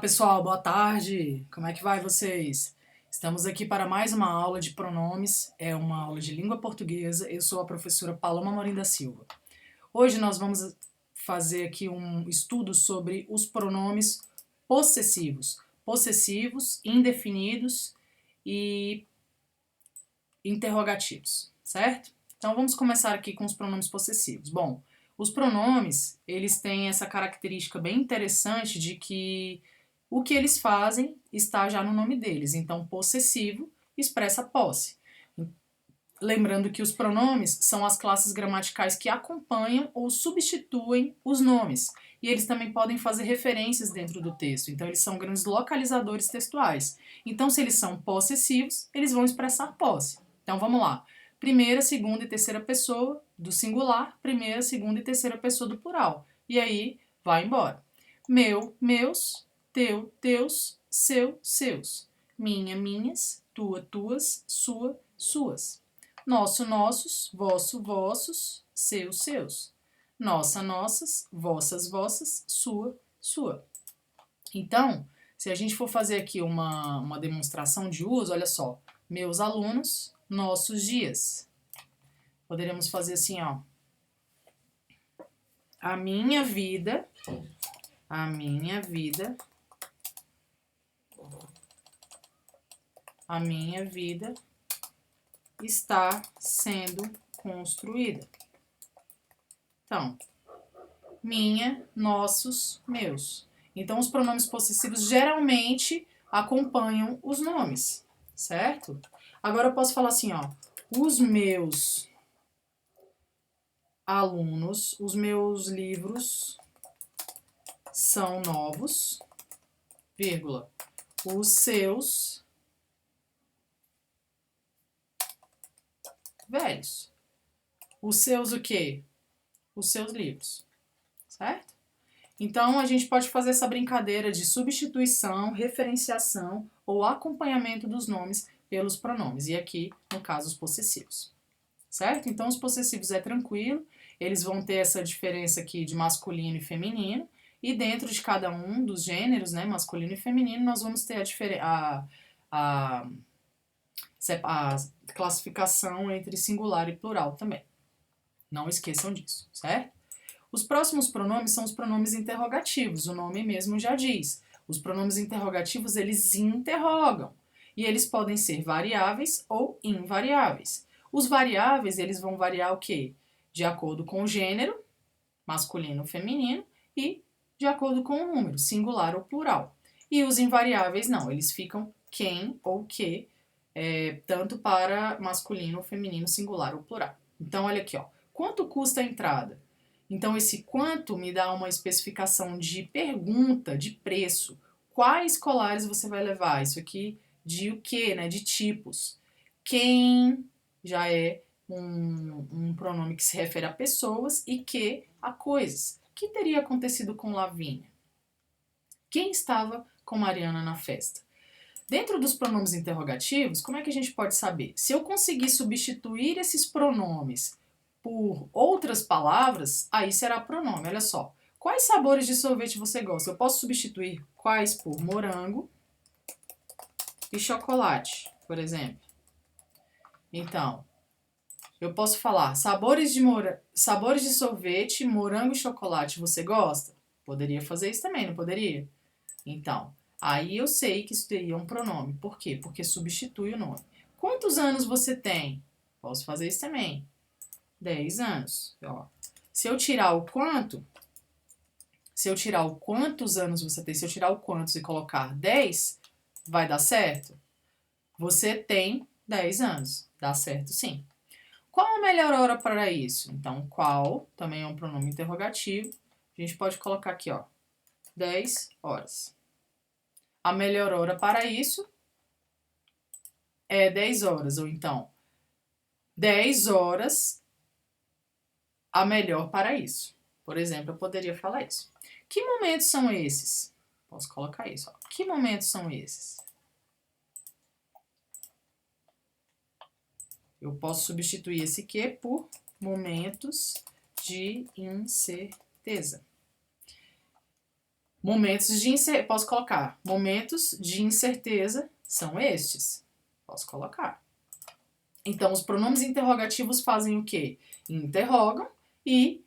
Pessoal, boa tarde. Como é que vai vocês? Estamos aqui para mais uma aula de pronomes, é uma aula de língua portuguesa. Eu sou a professora Paloma Morim da Silva. Hoje nós vamos fazer aqui um estudo sobre os pronomes possessivos. Possessivos, indefinidos e interrogativos, certo? Então vamos começar aqui com os pronomes possessivos. Bom, os pronomes, eles têm essa característica bem interessante de que o que eles fazem está já no nome deles. Então, possessivo expressa posse. Lembrando que os pronomes são as classes gramaticais que acompanham ou substituem os nomes. E eles também podem fazer referências dentro do texto. Então, eles são grandes localizadores textuais. Então, se eles são possessivos, eles vão expressar posse. Então, vamos lá. Primeira, segunda e terceira pessoa do singular, primeira, segunda e terceira pessoa do plural. E aí, vai embora. Meu, meus, teu, teus, seu, seus. Minha, minhas, tua, tuas, sua, suas. Nosso, nossos, vosso, vossos, seus, seus. Nossa, nossas, vossas, vossas, sua, sua. Então, se a gente for fazer aqui uma demonstração de uso, olha só. Meus alunos, nossos dias. Poderíamos fazer assim, ó. A minha vida está sendo construída. Então, minha, nossos, meus. Então, os pronomes possessivos geralmente acompanham os nomes, certo? Agora eu posso falar assim, ó. Os meus alunos, os meus livros são novos, vírgula. Os seus velhos. Os seus o quê? Os seus livros, certo? Então, a gente pode fazer essa brincadeira de substituição, referenciação ou acompanhamento dos nomes pelos pronomes. E aqui, no caso, os possessivos, certo? Então, os possessivos é tranquilo, eles vão ter essa diferença aqui de masculino e feminino, e dentro de cada um dos gêneros, né, masculino e feminino, nós vamos ter a classificação entre singular e plural também. Não esqueçam disso, certo? Os próximos pronomes são os pronomes interrogativos, o nome mesmo já diz. Os pronomes interrogativos, eles interrogam, e eles podem ser variáveis ou invariáveis. Os variáveis, eles vão variar o quê? De acordo com o gênero, masculino ou feminino, e de acordo com o número, singular ou plural. E os invariáveis não, eles ficam quem ou que, tanto para masculino ou feminino, singular ou plural. Então, olha aqui, ó. Quanto custa a entrada? Então, esse quanto me dá uma especificação de pergunta, de preço. Quais colares você vai levar? Isso aqui de o quê, né? De tipos. Quem já é um pronome que se refere a pessoas e que a coisas. O que teria acontecido com Lavínia? Quem estava com Mariana na festa? Dentro dos pronomes interrogativos, como é que a gente pode saber? Se eu conseguir substituir esses pronomes por outras palavras, aí será pronome. Olha só. Quais sabores de sorvete você gosta? Eu posso substituir quais por morango e chocolate, por exemplo. Então, eu posso falar sabores de sorvete, morango e chocolate, você gosta? Poderia fazer isso também, não poderia? Então, aí eu sei que isso teria um pronome. Por quê? Porque substitui o nome. Quantos anos você tem? Posso fazer isso também. 10 anos. Ó. Se eu tirar o quantos anos você tem, se eu tirar o quantos e colocar 10, vai dar certo? Você tem 10 anos. Dá certo, sim. Qual a melhor hora para isso? Então, qual também é um pronome interrogativo. A gente pode colocar aqui, ó, 10 horas. A melhor hora para isso é 10 horas, ou então 10 horas a melhor para isso. Por exemplo, eu poderia falar isso. Que momentos são esses? Posso colocar isso. Ó. Que momentos são esses? Eu posso substituir esse que por momentos de incerteza. Momentos de incerteza, posso colocar, momentos de incerteza são estes. Posso colocar. Então, os pronomes interrogativos fazem o quê? Interrogam e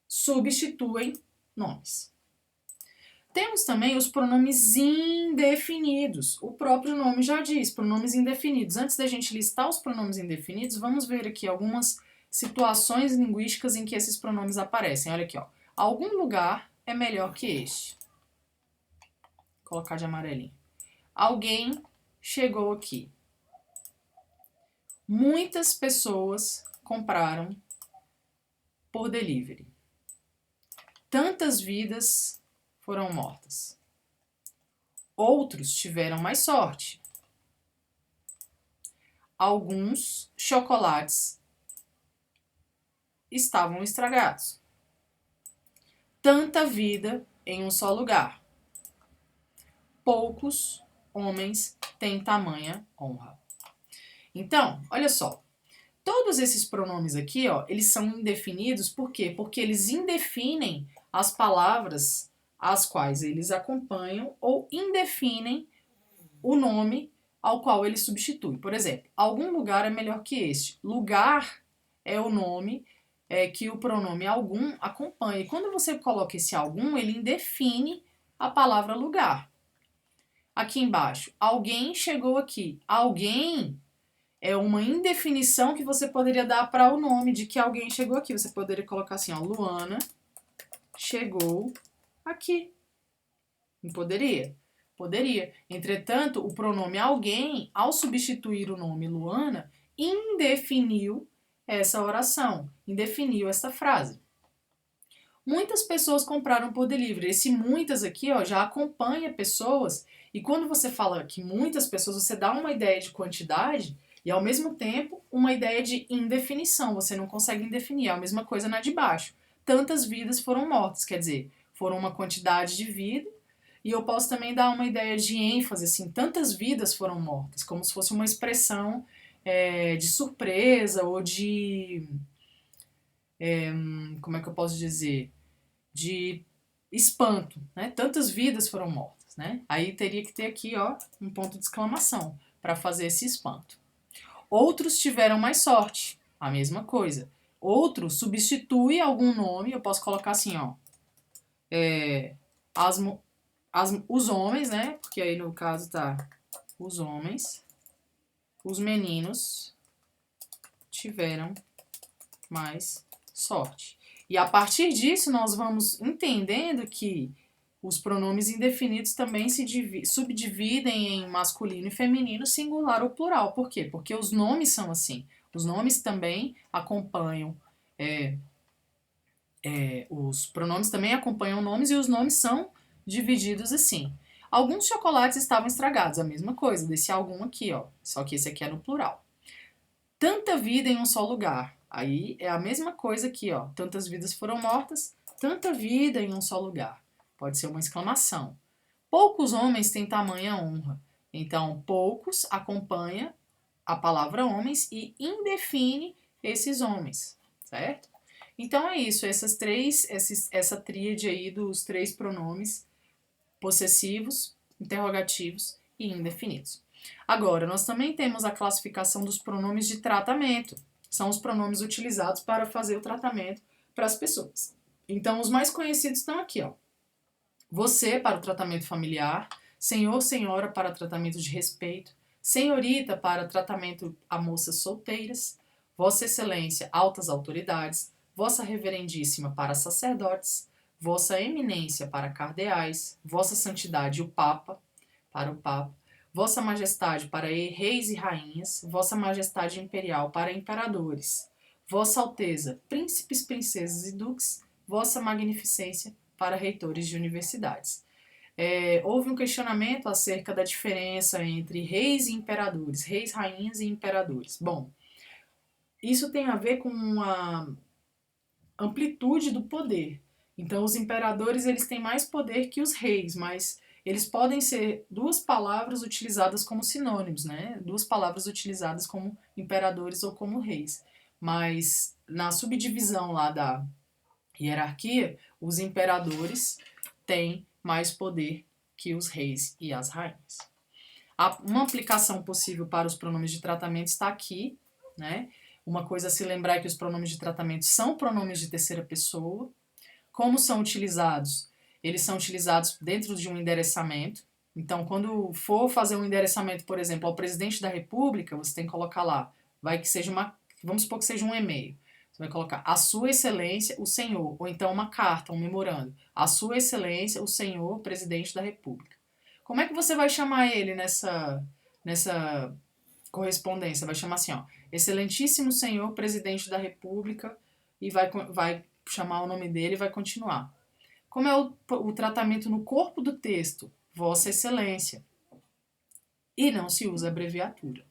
substituem nomes. Temos também os pronomes indefinidos. O próprio nome já diz, pronomes indefinidos. Antes da gente listar os pronomes indefinidos, vamos ver aqui algumas situações linguísticas em que esses pronomes aparecem. Olha aqui, ó. Algum lugar é melhor que este. Vou colocar de amarelinho. Alguém chegou aqui. Muitas pessoas compraram por delivery. Tantas vidas foram mortas. Outros tiveram mais sorte. Alguns chocolates estavam estragados. Tanta vida em um só lugar. Poucos homens têm tamanha honra. Então, olha só. Todos esses pronomes aqui, ó, eles são indefinidos, por quê? Porque eles indefinem as palavras as quais eles acompanham ou indefinem o nome ao qual ele substitui. Por exemplo, algum lugar é melhor que este. Lugar é o nome que o pronome algum acompanha. E quando você coloca esse algum, ele indefine a palavra lugar. Aqui embaixo, alguém chegou aqui. Alguém é uma indefinição que você poderia dar para o nome de que alguém chegou aqui. Você poderia colocar assim, ó, Luana chegou aqui. Não poderia? Poderia. Entretanto, o pronome alguém, ao substituir o nome Luana, indefiniu essa oração, indefiniu essa frase. Muitas pessoas compraram por delivery. Esse muitas aqui, ó, já acompanha pessoas, e quando você fala que muitas pessoas, você dá uma ideia de quantidade e, ao mesmo tempo, uma ideia de indefinição. Você não consegue indefinir. É a mesma coisa na de baixo. Tantas vidas foram mortas, quer dizer, foram uma quantidade de vida. E eu posso também dar uma ideia de ênfase, assim, tantas vidas foram mortas, como se fosse uma expressão de surpresa ou de... como é que eu posso dizer? De espanto, né? Tantas vidas foram mortas, né? Aí teria que ter aqui, ó, um ponto de exclamação para fazer esse espanto. Outros tiveram mais sorte, a mesma coisa. Outro substitui algum nome, eu posso colocar assim, ó, os homens, né? Porque aí no caso tá os homens, os meninos tiveram mais sorte. E a partir disso nós vamos entendendo que os pronomes indefinidos também se subdividem em masculino e feminino, singular ou plural. Por quê? Porque os nomes são assim. Os nomes também acompanham os pronomes também acompanham nomes e os nomes são divididos assim. Alguns chocolates estavam estragados, a mesma coisa, desse algum aqui, ó. Só que esse aqui é no plural. Tanta vida em um só lugar. Aí é a mesma coisa aqui, ó. Tantas vidas foram mortas, tanta vida em um só lugar. Pode ser uma exclamação. Poucos homens têm tamanha honra. Então, poucos acompanha a palavra homens e indefine esses homens, certo? Então é isso, essa tríade aí dos três pronomes possessivos, interrogativos e indefinidos. Agora, nós também temos a classificação dos pronomes de tratamento. São os pronomes utilizados para fazer o tratamento para as pessoas. Então, os mais conhecidos estão aqui, ó. Você para o tratamento familiar, senhor, senhora para tratamento de respeito, senhorita para tratamento a moças solteiras, Vossa Excelência, altas autoridades, Vossa Reverendíssima para sacerdotes, Vossa Eminência para cardeais, Vossa Santidade o Papa, para o Papa, Vossa Majestade para reis e rainhas, Vossa Majestade Imperial para imperadores, Vossa Alteza, príncipes, princesas e duques, Vossa Magnificência para reitores de universidades. Houve um questionamento acerca da diferença entre reis e imperadores, reis, rainhas e imperadores. Bom, isso tem a ver com a amplitude do poder. Então, os imperadores eles têm mais poder que os reis, mas eles podem ser duas palavras utilizadas como sinônimos, né? Duas palavras utilizadas como imperadores ou como reis. Mas na subdivisão lá da hierarquia, os imperadores tem mais poder que os reis e as rainhas. Uma aplicação possível para os pronomes de tratamento está aqui, né? Uma coisa a se lembrar é que os pronomes de tratamento são pronomes de terceira pessoa. Como são utilizados? Eles são utilizados dentro de um endereçamento. Então, quando for fazer um endereçamento, por exemplo, ao presidente da República, você tem que colocar lá, vamos supor que seja um e-mail. Você vai colocar a Sua Excelência, o Senhor, ou então uma carta, um memorando. A Sua Excelência, o Senhor, Presidente da República. Como é que você vai chamar ele nessa correspondência? Vai chamar assim, ó, Excelentíssimo Senhor, Presidente da República, e vai chamar o nome dele e vai continuar. Como é o tratamento no corpo do texto? Vossa Excelência. E não se usa abreviatura.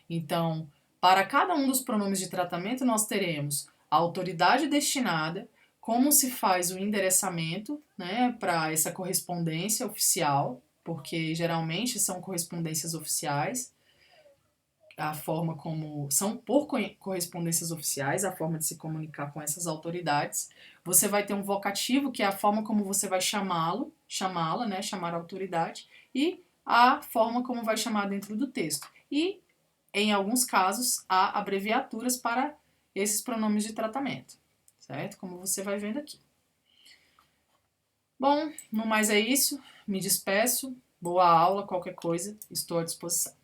Então, para cada um dos pronomes de tratamento, nós teremos a autoridade destinada, como se faz o endereçamento, né, para essa correspondência oficial, porque geralmente são correspondências oficiais, a forma como são por correspondências oficiais, a forma de se comunicar com essas autoridades. Você vai ter um vocativo, que é a forma como você vai chamá-la, né, chamar a autoridade, e a forma como vai chamar dentro do texto. E, em alguns casos, há abreviaturas para esses pronomes de tratamento, certo? Como você vai vendo aqui. Bom, no mais é isso. Me despeço. Boa aula, qualquer coisa, estou à disposição.